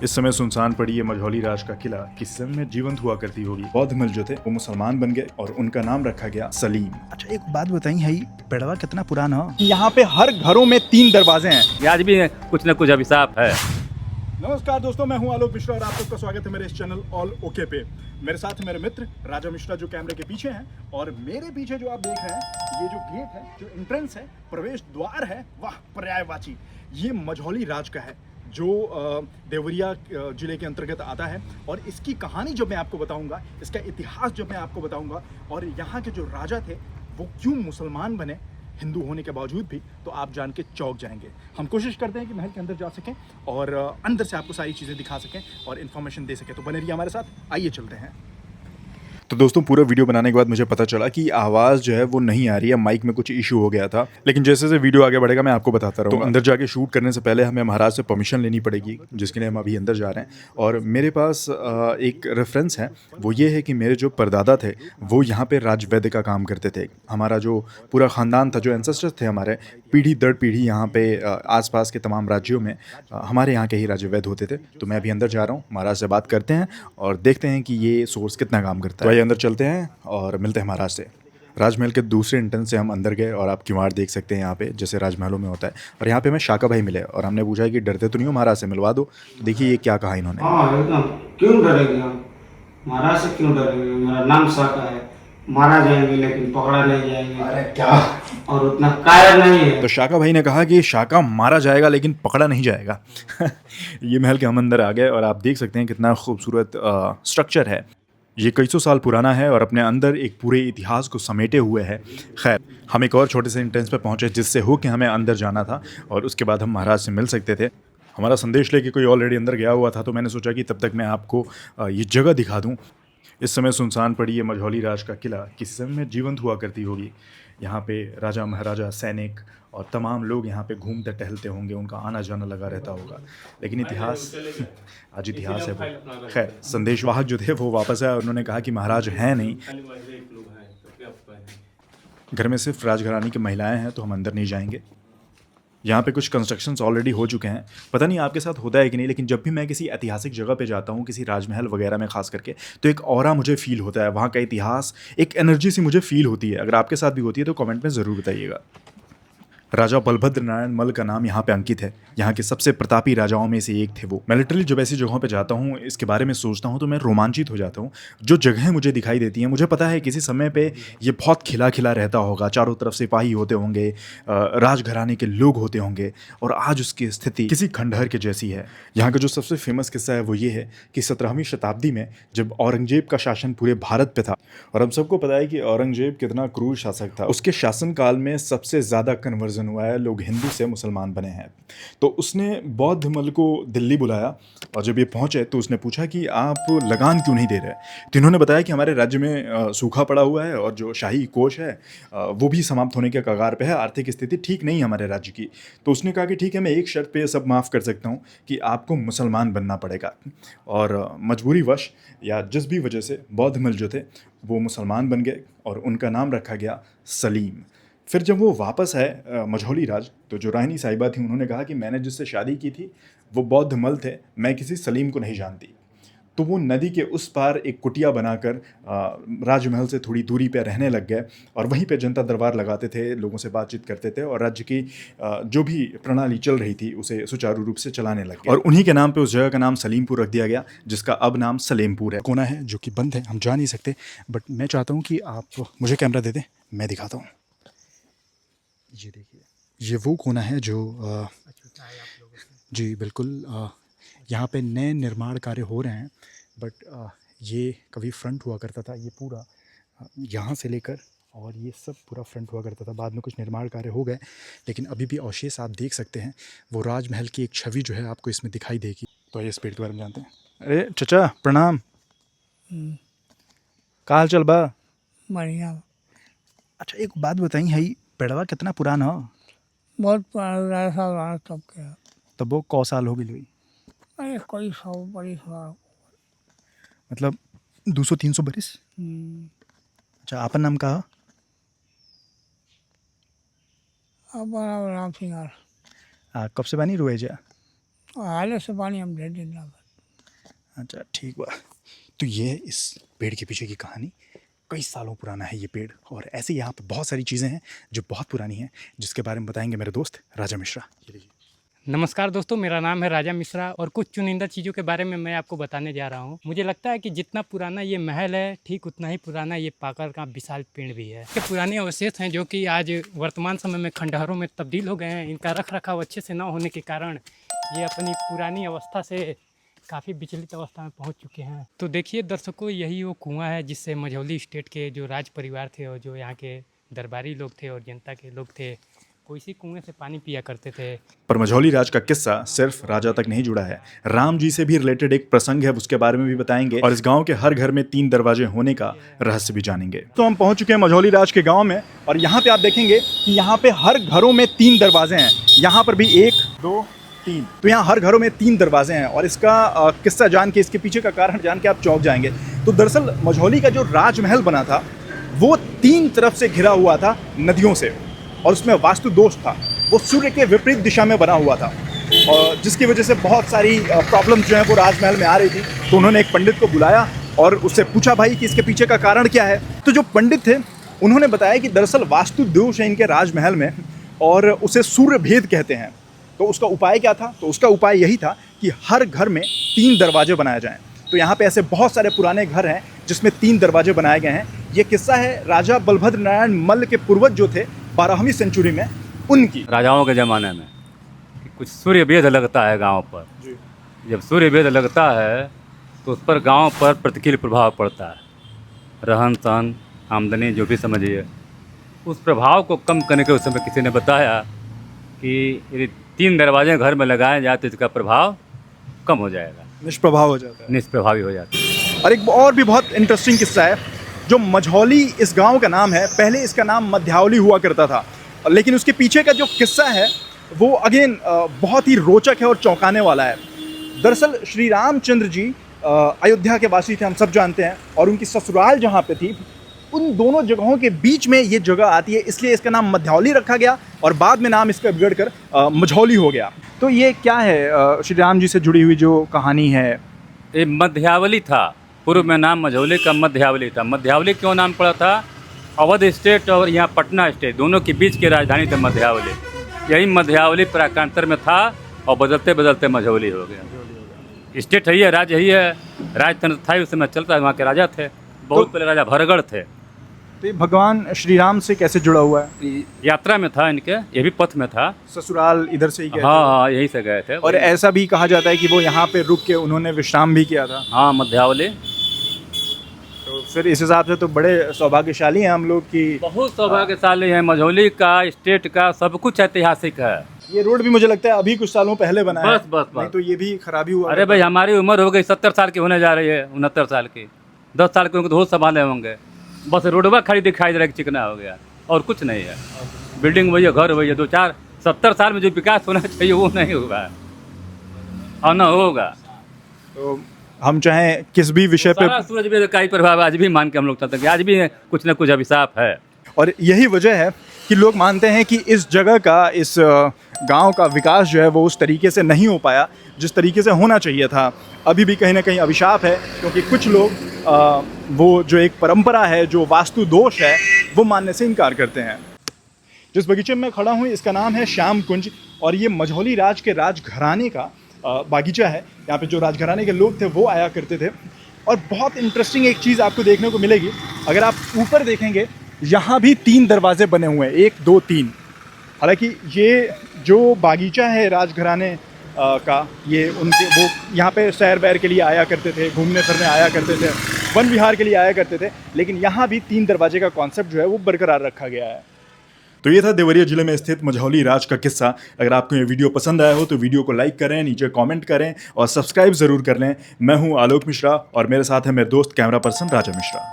इस समय सुनसान पड़ी ये मझौली राज का किला किसी समय में जीवंत हुआ करती होगी। बौद्ध मल जो थे वो मुसलमान बन गए और उनका नाम रखा गया सलीम। अच्छा एक बात बताई है, पेड़वा कितना पुराना हो? यहाँ पे हर घरों में 3 दरवाजे हैं। ये आज भी कुछ न कुछ अभिशाप है। नमस्कार दोस्तों, मैं हूं आलोक मिश्रा और आप सबका स्वागत है मेरे इस चैनल ऑल ओके पे। मेरे साथ मेरे मित्र राजा मिश्रा जो कैमरे के पीछे हैं, और मेरे पीछे जो आप देख रहे हैं ये जो गेट है, जो एंट्रेंस है, प्रवेश द्वार है, वाह पर्यायवाची, ये मझौली राज का है जो देवरिया जिले के अंतर्गत आता है। और इसकी कहानी जब मैं आपको बताऊंगा, इसका इतिहास जब मैं आपको बताऊंगा, और यहाँ के जो राजा थे वो क्यों मुसलमान बने हिंदू होने के बावजूद भी, तो आप जान के चौंक जाएंगे। हम कोशिश करते हैं कि महल के अंदर जा सकें और अंदर से आपको सारी चीज़ें दिखा सकें और इन्फॉर्मेशन दे सकें। तो बने रहिए हमारे साथ, आइए चलते हैं। तो दोस्तों पूरा वीडियो बनाने के बाद मुझे पता चला कि आवाज़ जो है वो नहीं आ रही है, माइक में कुछ इशू हो गया था। लेकिन जैसे जैसे वीडियो आगे बढ़ेगा मैं आपको बताता रहूँगा। तो अंदर जाके शूट करने से पहले हमें महाराज से परमिशन लेनी पड़ेगी, जिसके लिए हम अभी अंदर जा रहे हैं। और मेरे पास एक रेफरेंस है, वो ये है कि मेरे जो परदादा थे वो यहाँ पे राजवैद्य का काम करते थे। हमारा जो पूरा ख़ानदान था, जो एंसेस्टर्स थे हमारे, पीढ़ी दर पीढ़ी यहाँ पे आसपास के तमाम राज्यों में हमारे यहाँ के ही राजवैद्य होते थे। तो मैं अभी अंदर जा रहा हूँ, महाराज से बात करते हैं और देखते हैं कि ये सोर्स कितना काम करता है। तो अंदर चलते हैं और मिलते हैं महाराज से। राजमहल के दूसरे एंट्रेंस से हम अंदर गए और आप किवाड़ देख सकते हैं यहाँ पे, जैसे राजमहलों में होता है। और यहाँ पे हमें शाका भाई मिले और हमने पूछा कि डरते तो नहीं हो महाराज से, मिलवा दो। तो देखिए ये क्या कहा इन्होंने। हाँ एकदम, क्यों डरेंगे हम? महाराज से क्यों डरेंगे? मेरा नाम साका है। मारा जाएंगे लेकिन पकड़ा नहीं जाएंगे। अरे क्या, और उतना कायर नहीं है। तो शाका भाई ने कहा कि शाका मारा जाएगा लेकिन पकड़ा नहीं जाएगा। ये महल के हम अंदर आ गए और आप देख सकते हैं कितना खूबसूरत स्ट्रक्चर है। ये कई सौ साल पुराना है और अपने अंदर एक पूरे इतिहास को समेटे हुए है। खैर, हम एक और छोटे से एंट्रेंस पे पहुंचे जिससे हो के हमें अंदर जाना था और उसके बाद हम महाराज से मिल सकते थे। हमारा संदेश लेके कोई ऑलरेडी अंदर गया हुआ था, तो मैंने सोचा कि तब तक मैं आपको ये जगह दिखा दूं। इस समय सुनसान पड़ी ये मझौली राज का किला किसी समय में जीवंत हुआ करती होगी। यहाँ पे राजा महाराजा, सैनिक और तमाम लोग यहाँ पे घूमते टहलते होंगे, उनका आना जाना लगा रहता होगा। लेकिन इतिहास आज इतिहास है वो। खैर, संदेशवाहक जो थे वो वापस आए और उन्होंने कहा कि महाराज हैं नहीं, घर में सिर्फ राजघरानी की महिलाएं हैं, तो हम अंदर नहीं जाएंगे। यहाँ पे कुछ कंस्ट्रक्शंस ऑलरेडी हो चुके हैं। पता नहीं आपके साथ होता है कि नहीं, लेकिन जब भी मैं किसी ऐतिहासिक जगह पे जाता हूँ, किसी राजमहल वगैरह में खास करके, तो एक ऑरा मुझे फील होता है, वहाँ का इतिहास, एक एनर्जी सी मुझे फील होती है। अगर आपके साथ भी होती है तो कमेंट में ज़रूर बताइएगा। राजा बलभद्र नारायण मल का नाम यहाँ पे अंकित है। यहाँ के सबसे प्रतापी राजाओं में से एक थे वो। मैं लिटरली जब ऐसी जगहों पे जाता हूँ, इसके बारे में सोचता हूँ, तो मैं रोमांचित हो जाता हूँ। जो जगहें मुझे दिखाई देती हैं, मुझे पता है किसी समय पे ये बहुत खिला खिला रहता होगा, चारों तरफ सिपाही होते होंगे, राजघराने के लोग होते होंगे, और आज उसकी स्थिति किसी खंडहर के जैसी है। यहाँ का जो सबसे फेमस किस्सा है वो ये है कि 17वीं शताब्दी में जब औरंगजेब का शासन पूरे भारत पे था, और हम सबको पता है कि औरंगजेब कितना क्रूर शासक था, उसके शासनकाल में सबसे ज़्यादा कन्वर्जन हुआ है, लोग हिंदू से मुसलमान बने हैं। तो उसने बौद्ध मल को दिल्ली बुलाया और जब ये पहुंचे तो उसने पूछा कि आप लगान क्यों नहीं दे रहे। तो इन्होंने बताया कि हमारे राज्य में सूखा पड़ा हुआ है और जो शाही कोष है वो भी समाप्त होने के कगार पे है, आर्थिक स्थिति ठीक नहीं है हमारे राज्य की। तो उसने कहा कि ठीक है, मैं एक शर्त पे सब माफ़ कर सकता हूँ कि आपको मुसलमान बनना पड़ेगा। और मजबूरीवश या जिस भी वजह से बौद्ध मल जो थे वो मुसलमान बन गए और उनका नाम रखा गया सलीम। फिर जब वो वापस आए मझौली राज, तो जो रानी साहिबा थी उन्होंने कहा कि मैंने जिससे शादी की थी वो बौद्ध मल थे, मैं किसी सलीम को नहीं जानती। तो वो नदी के उस पार एक कुटिया बनाकर राजमहल से थोड़ी दूरी पर रहने लग गए और वहीं पे जनता दरबार लगाते थे, लोगों से बातचीत करते थे और राज्य की जो भी प्रणाली चल रही थी उसे सुचारू रूप से चलाने लग गए। और उन्हीं के नाम पे उस जगह का नाम सलीमपुर रख दिया गया, जिसका अब नाम सलेमपुर है। कोना है जो कि बंद है, हम जा नहीं सकते, बट मैं चाहता हूँ कि आप मुझे कैमरा दे दें, मैं दिखाता हूँ। ये देखिए, ये वो कोना है जो जी बिल्कुल, यहाँ पे नए निर्माण कार्य हो रहे हैं, बट ये कभी फ्रंट हुआ करता था, ये पूरा यहाँ से लेकर और ये सब पूरा फ्रंट हुआ करता था। बाद में कुछ निर्माण कार्य हो गए, लेकिन अभी भी अवशेष आप देख सकते हैं। वो राजमहल की एक छवि जो है आपको इसमें दिखाई देगी। तो ये स्पीड के बारे में जानते हैं। अरे चचा प्रणाम, का हाल चल बा? बढ़िया। अच्छा एक बात बताई है, पेड़वा कितना पुराना हो? बहुत पुराना साल रहा तब के। तब वो कौ साल हो गई? अरे कोई 100 बरिस बा। मतलब 200-300 बरिस? अच्छा, आपन नाम का? अब राम सिंगार कब से बानी रुए जा? हाले से पानी हम ढेर दिन लगा। अच्छा ठीक हुआ। तो ये इस पेड़ के पीछे की कहानी, कई सालों पुराना है ये पेड़, और ऐसे यहाँ पे बहुत सारी चीज़ें हैं जो बहुत पुरानी हैं, जिसके बारे में बताएंगे मेरे दोस्त राजा मिश्रा। ये लीजिए। नमस्कार दोस्तों, मेरा नाम है राजा मिश्रा और कुछ चुनिंदा चीज़ों के बारे में मैं आपको बताने जा रहा हूँ। मुझे लगता है कि जितना पुराना ये महल है, ठीक उतना ही पुराना ये पाकड़ का विशाल पेड़ भी है। ये पुराने अवशेष हैं जो कि आज वर्तमान समय में खंडहरों में तब्दील हो गए हैं। इनका रख रखाव अच्छे से न होने के कारण ये अपनी पुरानी अवस्था से काफ़ी विचलित अवस्था में पहुंच चुके हैं। तो देखिए दर्शकों, यही वो कुआं है जिससे मझौली स्टेट के जो राज परिवार थे और जो यहाँ के दरबारी लोग थे और जनता के लोग थे, वो इसी कुएं से पानी पिया करते थे। पर मझौली राज का किस्सा सिर्फ राजा तक नहीं जुड़ा है, राम जी से भी रिलेटेड एक प्रसंग है, उसके बारे में भी बताएंगे, और इस गांव के हर घर में 3 दरवाजे होने का रहस्य भी जानेंगे। तो हम पहुंच चुके हैं मझौली राज के गांव में, और यहाँ पे आप देखेंगे कि यहाँ पे हर घरों में 3 दरवाजे हैं। यहाँ पर भी 1 2 3, तो यहाँ हर घरों में 3 दरवाजे हैं, और इसका किस्सा जान के, इसके पीछे का कारण जान के आप चौंक जाएंगे। तो दरअसल मझौली का जो राजमहल बना था वो 3 तरफ से घिरा हुआ था नदियों से, और उसमें वास्तु दोष था, वो सूर्य के विपरीत दिशा में बना हुआ था, और जिसकी वजह से बहुत सारी प्रॉब्लम जो है वो राजमहल में आ रही थी। तो उन्होंने एक पंडित को बुलाया और उससे पूछा, भाई कि इसके पीछे का कारण क्या है। तो जो पंडित थे उन्होंने बताया कि दरअसल वास्तु दोष है इनके राजमहल में, और उसे सूर्य भेद कहते हैं। तो उसका उपाय क्या था? तो उसका उपाय यही था कि हर घर में 3 दरवाजे बनाए जाएं। तो यहाँ पे ऐसे बहुत सारे पुराने घर हैं जिसमें 3 दरवाजे बनाए गए हैं। ये किस्सा है राजा बलभद्र नारायण मल्ल के पूर्वज जो थे 12वीं सेंचुरी में, उनकी। राजाओं के ज़माने में कि कुछ सूर्य भेद लगता है गांव पर। जब सूर्य भेद लगता है तो उस पर गांव पर प्रतिकूल प्रभाव पड़ता है, रहन सहन, आमदनी, जो भी समझिए। उस प्रभाव को कम करने के उस समय किसी ने बताया कि यदि 3 दरवाजे घर में लगाए जाए तो इसका प्रभाव कम हो जाएगा, निष्प्रभाव हो जाता है, निष्प्रभावी हो जाता है। और एक और भी बहुत इंटरेस्टिंग किस्सा है। जो मझौली इस गांव का नाम है, पहले इसका नाम मध्यावली हुआ करता था, लेकिन उसके पीछे का जो किस्सा है वो अगेन बहुत ही रोचक है और चौंकाने वाला है। दरअसल श्री रामचंद्र जी अयोध्या के वासी थे, हम सब जानते हैं, और उनकी ससुराल जहाँ पे थी, उन दोनों जगहों के बीच में ये जगह आती है, इसलिए इसका नाम मध्यावली रखा गया, और बाद में नाम इसका बिगड़ कर मझौली हो गया। तो ये क्या है श्री राम जी से जुड़ी हुई जो कहानी है? ये मध्यावली था, पूर्व में नाम मझौली का मध्यावली था। मध्यावली क्यों नाम पड़ा था? अवध स्टेट और यहाँ पटना स्टेट दोनों के बीच की राजधानी थी मध्यावली। यही मध्यावली प्राकांतर में था और बदलते बदलते मझौली हो गया। स्टेट है ये, राज्य ही है, राजतंत्र था उस समय चलता है, वहाँ के राजा थे, बहुत पहले राजा भरगढ़ थे। तो ये भगवान श्री राम से कैसे जुड़ा हुआ है? यात्रा में था इनके, ये भी पथ में था, ससुराल इधर से ही गए थे? हाँ, यहीं से गए थे। और ऐसा भी कहा जाता है कि वो यहाँ पे रुक के उन्होंने विश्राम भी किया था। हाँ, मध्यावली। तो फिर इस हिसाब से तो बड़े सौभाग्यशाली हैं हम लोग कि बहुत सौभाग्यशाली है। मझौली का, स्टेट का, सब कुछ ऐतिहासिक है। ये रोड भी मुझे लगता है अभी कुछ सालों पहले बना है। बस। नहीं तो ये भी खराबी हुआ। अरे भाई, हमारी उम्र हो गई 70 साल की होने जा रही है, 69 साल की। 10 साल के होंगे तो होश संभाले होंगे, बस रोडवा खड़ी दिखाई दे रहा है, चिकना हो गया, और कुछ नहीं है। बिल्डिंग वही है, घर वही है, 2-4 70 साल में जो विकास होना चाहिए वो नहीं हुआ है और न होगा। तो हम चाहें किस भी विषय पे, सारा सूरज भी का ही प्रभाव आज भी मान के हम लोग चलते हैं कि आज भी कुछ न कुछ अभिशाप है। और यही वजह है कि लोग मानते हैं कि इस जगह का, इस गांव का विकास जो है वो उस तरीके से नहीं हो पाया जिस तरीके से होना चाहिए था। अभी भी कहीं ना कहीं अभिशाप है, क्योंकि कुछ लोग वो जो एक परंपरा है, जो वास्तु दोष है, वो मानने से इनकार करते हैं। जिस बगीचे में मैं खड़ा हूँ इसका नाम है श्याम कुंज, और ये मझौली राज के राजघराने का बागीचा है। यहाँ पे जो राजघराने के लोग थे वो आया करते थे। और बहुत इंटरेस्टिंग एक चीज़ आपको देखने को मिलेगी, अगर आप ऊपर देखेंगे यहाँ भी 3 दरवाजे बने हुए हैं, 1 2 3। हालांकि ये जो बागीचा है राजघराने का, ये उनके, वो यहाँ पे सैर बैर के लिए आया करते थे, घूमने फिरने आया करते थे, वन विहार के लिए आया करते थे, लेकिन यहाँ भी 3 दरवाजे का कॉन्सेप्ट जो है वो बरकरार रखा गया है। तो ये था देवरिया जिले में स्थित मझौली राज का किस्सा। अगर आपको ये वीडियो पसंद आया हो तो वीडियो को लाइक करें, नीचे कमेंट करें और सब्सक्राइब ज़रूर कर लें। मैं हूँ आलोक मिश्रा और मेरे साथ है मेरे दोस्त कैमरा पर्सन राजा मिश्रा।